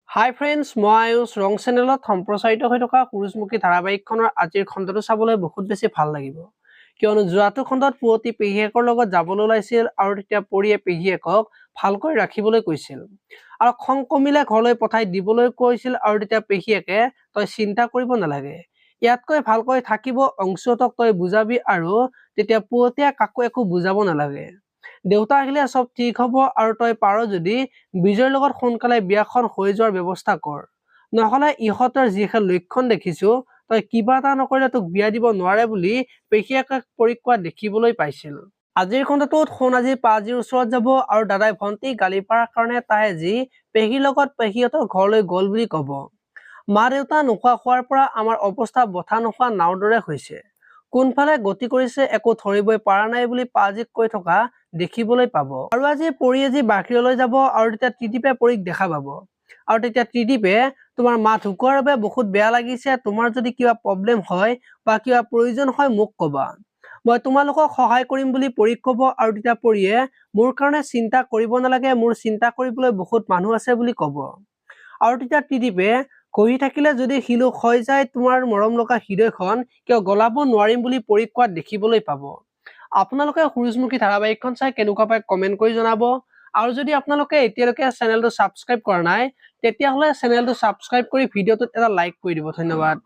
হাই friends, মই আয়ুষ ৰং চেনেলত সম্প্ৰচাৰিত হৈ থকা সূৰুযমুখী ধাৰাবাহিকখনৰ আজিৰ খণ্ডটো চাবলৈ বহুত বেছি ভাল লাগিব। কিয়নো যোৱাটো খণ্ডত পুৱতি পেহীয়েকৰ লগত যাবলৈ ওলাইছিল আৰু তেতিয়া পৰিয়ে পেহীয়েকক ভালকৈ ৰাখিবলৈ কৈছিল আৰু খং কমিলে ঘৰলৈ পঠাই দিবলৈ কৈছিল আৰু তেতিয়া পেহীয়েকে তই চিন্তা কৰিব নালাগে, ইয়াতকৈ ভালকৈ থাকিব অংশুহঁতক তই বুজাবি আৰু তেতিয়া পুৱতীয়ে কাকো একো বুজাব নালাগে। দেউতা আহিলে চব ঠিক হ'ব আৰু তই পাৰ যদি বিজয়ৰ লগত সোনকালে বিয়াখন হৈ যোৱাৰ ব্যৱস্থা কৰ, নহ'লে ইহঁতৰ যিহে লক্ষণ দেখিছো তই কিবা এটা নকৰিলে তোক বিয়া দিব নোৱাৰে বুলি পেহীয়েকে পৰীক্ষা দেখিবলৈ পাইছিল। আজিৰ খণ্ডটোত সোণাজী পাজিৰ ওচৰত যাব আৰু দাদাই ভণ্টি গালি পাৰাৰ কাৰণে তাই আজি পেহীৰ লগত পেহীহঁতৰ ঘৰলৈ গ'ল বুলি ক'ব। মা দেউতা নোখোৱা খোৱাৰ পৰা আমাৰ অৱস্থা বঠা নোখোৱা নাওৰ দৰে হৈছে, কোনফালে গতি কৰিছে একো ধৰিবই পৰা নাই বুলি পাজিক কৈ থকা দেখিবলৈ পাব। আৰু আজি পৰি আজি বাহিৰলৈ যাব আৰু তেতিয়া ত্ৰিদীপে পৰিক দেখা পাব আৰু তেতিয়া ত্ৰিদীপে তোমাৰ মা ঢুকোৱাৰ বাবে বহুত বেয়া লাগিছে, তোমাৰ যদি কিবা প্ৰব্লেম হয় বা কিবা প্ৰয়োজন হয় মোক ক'বা, মই তোমালোকক সহায় কৰিম বুলি পৰিক ক'ব আৰু তেতিয়া পৰিয়ে মোৰ কাৰণে চিন্তা কৰিব নালাগে, মোৰ চিন্তা কৰিবলৈ বহুত মানুহ আছে বুলি ক'ব। আৰু তেতিয়া ত্ৰিদীপে কহি থাকিলে যদি শিলুক হৈ যায় তোমাৰ মৰম লগা হৃদয়খন কিয় গলাব নোৱাৰিম বুলি পৰিক কোৱাত দেখিবলৈ পাব। আপোনালোকে সূৰুযমুখী ধাৰাবাহিকখন চাই কেনেকুৱা পায় কমেন্ট কৰি জনাব আৰু যদি আপোনালোকে এতিয়ালৈকে চেনেলটো ছাবস্ক্ৰাইব কৰা নাই তেতিয়াহ'লে চেনেলটো ছাবস্ক্ৰাইব কৰি ভিডিঅ'টোত এটা লাইক কৰি দিব। ধন্যবাদ।